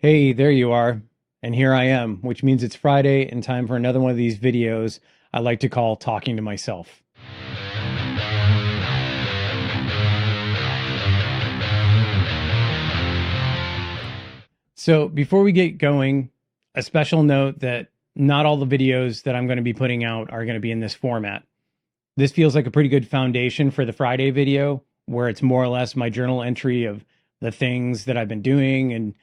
Hey, there you are. And here I am, which means it's Friday and time for another one of these videos I like to call Talking to Myself. So before we get going, a special note that not all the videos that I'm going to be putting out are going to be in this format. This feels like a pretty good foundation for the Friday video, where it's more or less my journal entry of the things that I've been doing and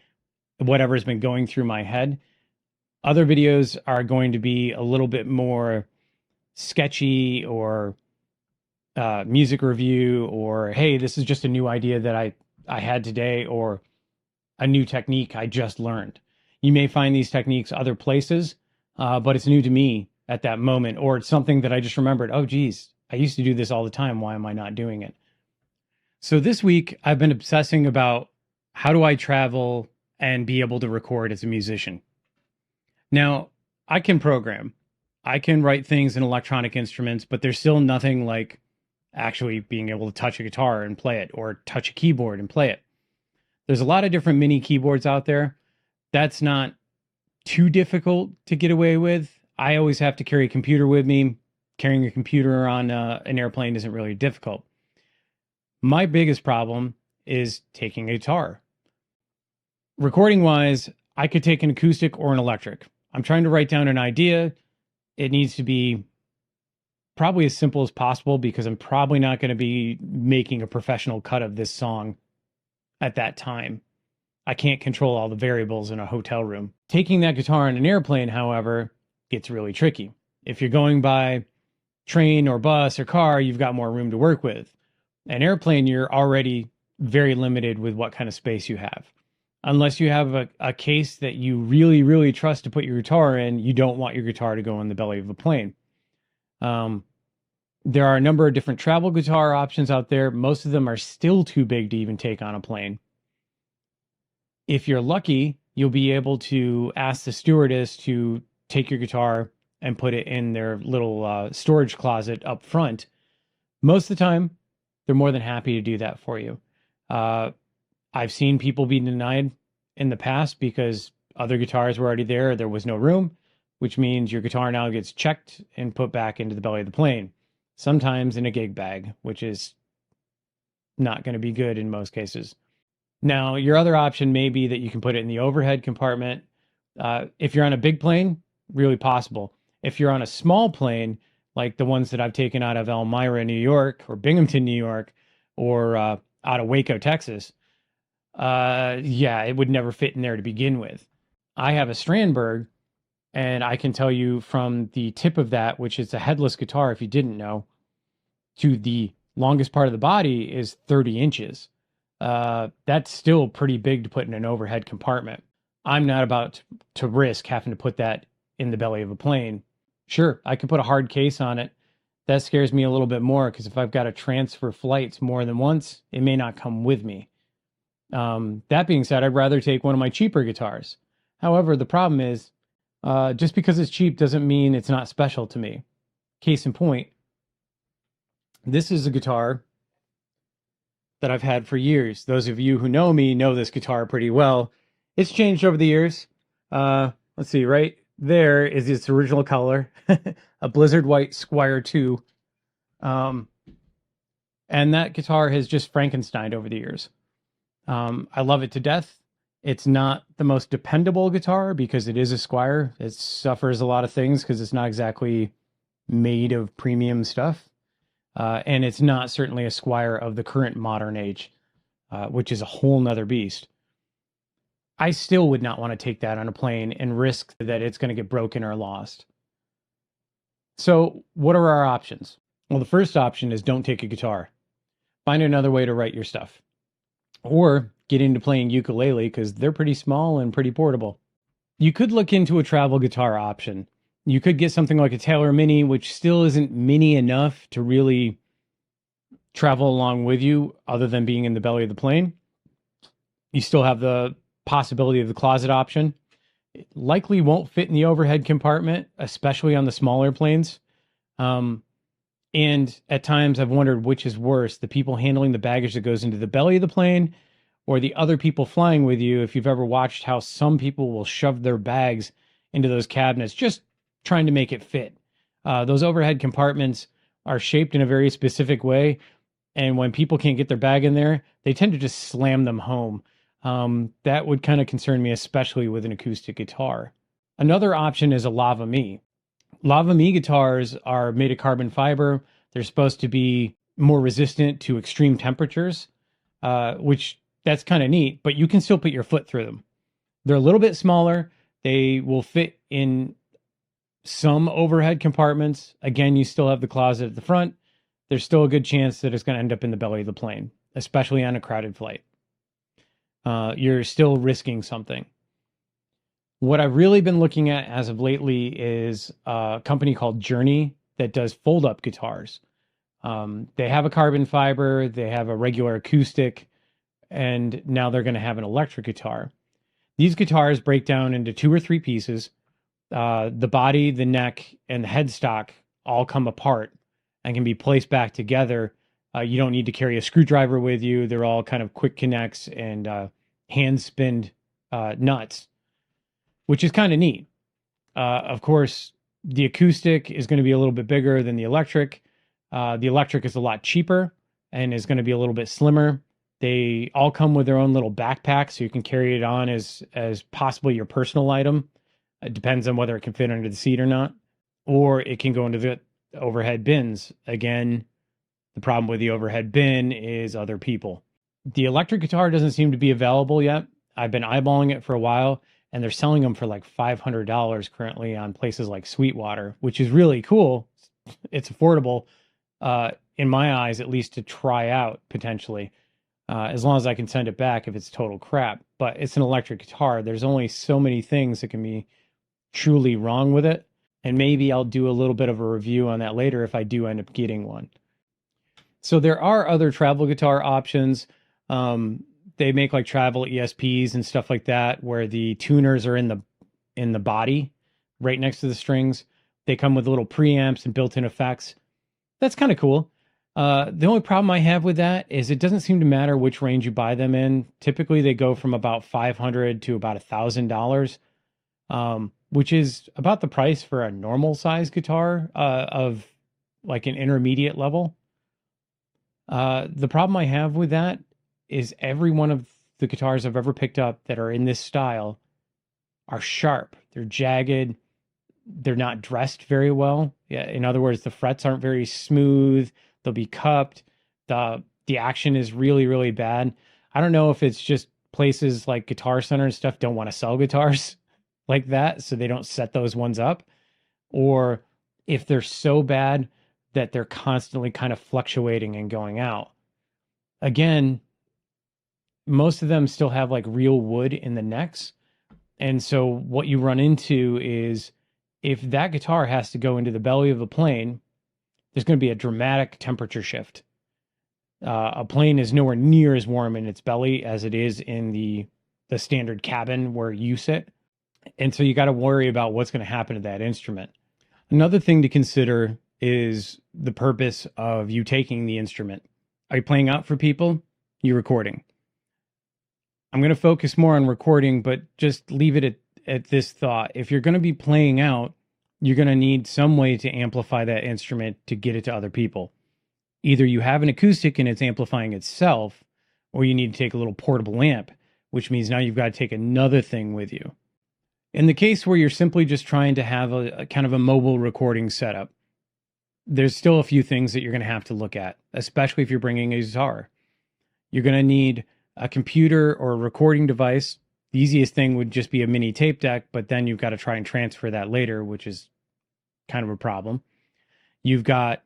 whatever's been going through my head. Other videos are going to be a little bit more sketchy or music review, or hey, this is just a new idea that I had today, or a new technique I just learned. You may find these techniques other places, but it's new to me at that moment, or it's something that I just remembered. Oh, geez, I used to do this all the time. Why am I not doing it? So this week I've been obsessing about how do I travel and be able to record as a musician. Now, I can program, I can write things in electronic instruments, but there's still nothing like actually being able to touch a guitar and play it, or touch a keyboard and play it. There's a lot of different mini keyboards out there. That's not too difficult to get away with. I always have to carry a computer with me. Carrying a computer on an airplane isn't really difficult. My biggest problem is taking a guitar. Recording wise, I could take an acoustic or an electric. I'm trying to write down an idea. It needs to be probably as simple as possible because I'm probably not going to be making a professional cut of this song at that time. I can't control all the variables in a hotel room. Taking that guitar on an airplane, however, gets really tricky. If you're going by train or bus or car, you've got more room to work with. An airplane, you're already very limited with what kind of space you have. Unless you have a case that you really, really trust to put your guitar in, you don't want your guitar to go in the belly of a plane. There are a number of different travel guitar options out there. Most of them are still too big to even take on a plane. If you're lucky, you'll be able to ask the stewardess to take your guitar and put it in their little storage closet up front. Most of the time, they're more than happy to do that for you. I've seen people be denied in the past because other guitars were already there. There was no room, which means your guitar now gets checked and put back into the belly of the plane, sometimes in a gig bag, which is not going to be good in most cases. Now, your other option may be that you can put it in the overhead compartment. If you're on a big plane, really possible. If you're on a small plane, like the ones that I've taken out of Elmira, New York, or Binghamton, New York, or out of Waco, Texas, yeah, it would never fit in there to begin with. I have a Strandberg, and I can tell you from the tip of that, which is a headless guitar, if you didn't know, to the longest part of the body is 30 inches. That's still pretty big to put in an overhead compartment. I'm not about to risk having to put that in the belly of a plane. Sure, I could put a hard case on it. That scares me a little bit more because if I've got to transfer flights more than once, it may not come with me. That being said, I'd rather take one of my cheaper guitars. However, the problem is, just because it's cheap doesn't mean it's not special to me. Case in point, this is a guitar that I've had for years. Those of you who know me know this guitar pretty well. It's changed over the years. Let's see, right there is its original color, a Blizzard White Squire 2. And that guitar has just Frankensteined over the years. I love it to death. It's not the most dependable guitar because it is a Squire. It suffers a lot of things because it's not exactly made of premium stuff. And it's not certainly a Squire of the current modern age, which is a whole nother beast. I still would not want to take that on a plane and risk that it's going to get broken or lost. So what are our options? Well, the first option is don't take a guitar. Find another way to write your stuff. Or get into playing ukulele because they're pretty small and pretty portable. You could look into a travel guitar option. You could get something like a Taylor Mini, which still isn't mini enough to really travel along with you other than being in the belly of the plane. You still have the possibility of the closet option. It likely won't fit in the overhead compartment, especially on the smaller planes. And at times I've wondered which is worse, the people handling the baggage that goes into the belly of the plane or the other people flying with you, if you've ever watched how some people will shove their bags into those cabinets, just trying to make it fit. Those overhead compartments are shaped in a very specific way. And when people can't get their bag in there, they tend to just slam them home. That would kind of concern me, especially with an acoustic guitar. Another option is a Lava Me. Lava Me guitars are made of carbon fiber. They're supposed to be more resistant to extreme temperatures, which that's kind of neat, but you can still put your foot through them. They're a little bit smaller. They will fit in some overhead compartments. Again, you still have the closet at the front. There's still a good chance that it's going to end up in the belly of the plane, especially on a crowded flight. You're still risking something. What I've really been looking at as of lately is a company called Journey that does fold-up guitars. They have a carbon fiber, they have a regular acoustic, and now they're going to have an electric guitar. These guitars break down into 2 or 3 pieces. The body, the neck, and the headstock all come apart and can be placed back together. You don't need to carry a screwdriver with you. They're all kind of quick connects and hand-spinned nuts, which is kind of neat. Of course, the acoustic is going to be a little bit bigger than the electric. The electric is a lot cheaper and is going to be a little bit slimmer. They all come with their own little backpack, so you can carry it on as possibly your personal item. It depends on whether it can fit under the seat or not. Or it can go into the overhead bins. Again, the problem with the overhead bin is other people. The electric guitar doesn't seem to be available yet. I've been eyeballing it for a while, and they're selling them for like $500 currently on places like Sweetwater, which is really cool. It's affordable, in my eyes, at least to try out potentially, as long as I can send it back if it's total crap. But it's an electric guitar. There's only so many things that can be truly wrong with it. And maybe I'll do a little bit of a review on that later if I do end up getting one. So there are other travel guitar options. They make like travel ESPs and stuff like that, where the tuners are in the body, right next to the strings. They come with little preamps and built-in effects. That's kind of cool. The only problem I have with that is it doesn't seem to matter which range you buy them in. Typically, they go from about $500 to about $1,000, which is about the price for a normal size guitar of like an intermediate level. The problem I have with that is every one of the guitars I've ever picked up that are in this style are sharp. They're jagged. They're not dressed very well. Yeah, in other words, the frets aren't very smooth. They'll be cupped. The action is really, really bad. I don't know if it's just places like Guitar Center and stuff don't want to sell guitars like that, so they don't set those ones up, or if they're so bad that they're constantly kind of fluctuating and going out. Again, most of them still have like real wood in the necks. And so what you run into is if that guitar has to go into the belly of a plane, there's going to be a dramatic temperature shift. A plane is nowhere near as warm in its belly as it is in the standard cabin where you sit. And so you got to worry about what's going to happen to that instrument. Another thing to consider is the purpose of you taking the instrument. Are you playing out for people? You're recording. I'm going to focus more on recording, but just leave it at this thought. If you're going to be playing out, you're going to need some way to amplify that instrument to get it to other people. Either you have an acoustic and it's amplifying itself, or you need to take a little portable amp, which means now you've got to take another thing with you. In the case where you're simply just trying to have a kind of a mobile recording setup, there's still a few things that you're going to have to look at, especially if you're bringing a guitar. You're going to need a computer or a recording device. The easiest thing would just be a mini tape deck, but then you've got to try and transfer that later, which is kind of a problem. You've got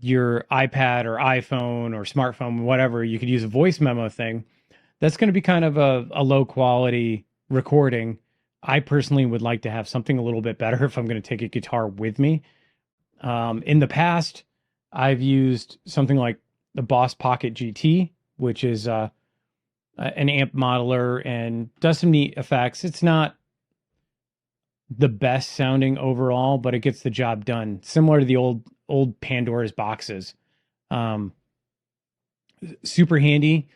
your iPad or iPhone or smartphone, whatever. You could use a voice memo thing. That's going to be kind of a low quality recording. I personally would like to have something a little bit better if I'm going to take a guitar with me. In the past, I've used something like the Boss Pocket GT, which is an amp modeler and does some neat effects. It's not the best sounding overall, but it gets the job done. Similar to the old Pandora's boxes. Super handy,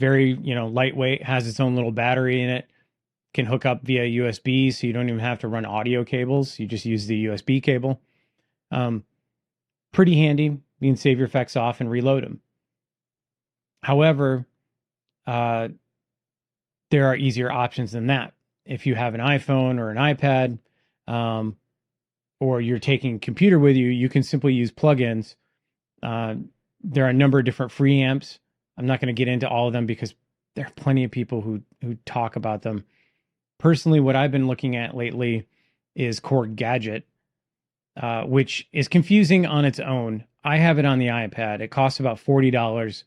Very, lightweight, has its own little battery in it, can hook up via USB, so you don't even have to run audio cables. You just use the USB cable. Pretty handy. You can save your effects off and reload them. However, there are easier options than that. If you have an iPhone or an iPad, or you're taking a computer with you, you can simply use plugins. There are a number of different free amps. I'm not going to get into all of them because there are plenty of people who talk about them. Personally, what I've been looking at lately is Korg Gadget, which is confusing on its own. I have it on the iPad. It costs about $40.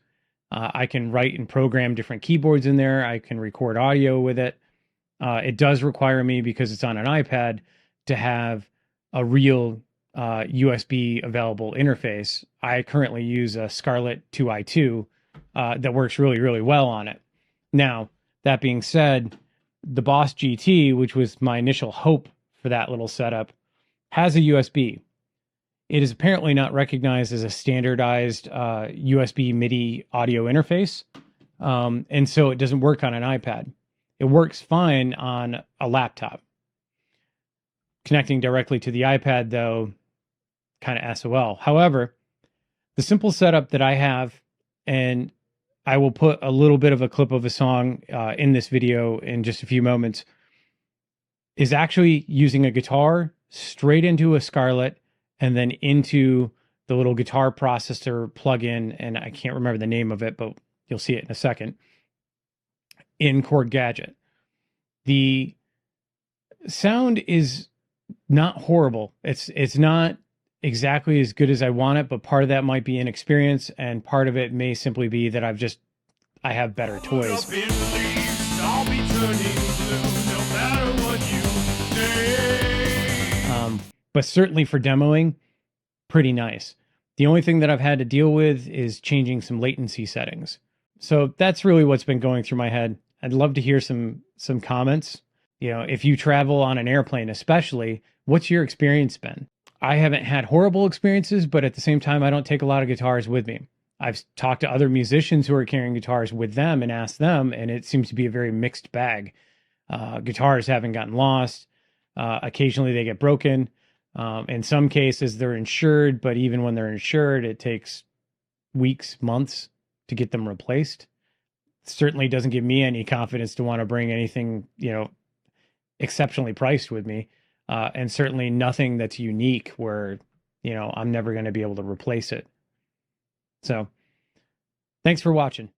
I can write and program different keyboards in there. I can record audio with it. It does require me, because it's on an iPad, to have a real USB available interface. I currently use a Scarlett 2i2 that works really, really well on it. Now, that being said, the Boss GT, which was my initial hope for that little setup, has a USB. It is apparently not recognized as a standardized USB MIDI audio interface, and so it doesn't work on an iPad. It works fine on a laptop. Connecting directly to the iPad, though, kind of SOL. However, the simple setup that I have, and I will put a little bit of a clip of a song in this video in just a few moments, is actually using a guitar straight into a Scarlett and then into the little guitar processor plug-in, and I can't remember the name of it, but you'll see it in a second, in Korg Gadget. The sound is not horrible. It's not exactly as good as I want it, but part of that might be inexperience, and part of it may simply be that I have better toys. But certainly for demoing, pretty nice. The only thing that I've had to deal with is changing some latency settings. So that's really what's been going through my head. I'd love to hear some comments. If you travel on an airplane especially, what's your experience been? I haven't had horrible experiences, but at the same time, I don't take a lot of guitars with me. I've talked to other musicians who are carrying guitars with them and asked them, and it seems to be a very mixed bag. Guitars haven't gotten lost. Occasionally they get broken. In some cases, they're insured, but even when they're insured, it takes weeks, months to get them replaced. It certainly doesn't give me any confidence to want to bring anything, exceptionally priced with me. And certainly nothing that's unique where, I'm never going to be able to replace it. So thanks for watching.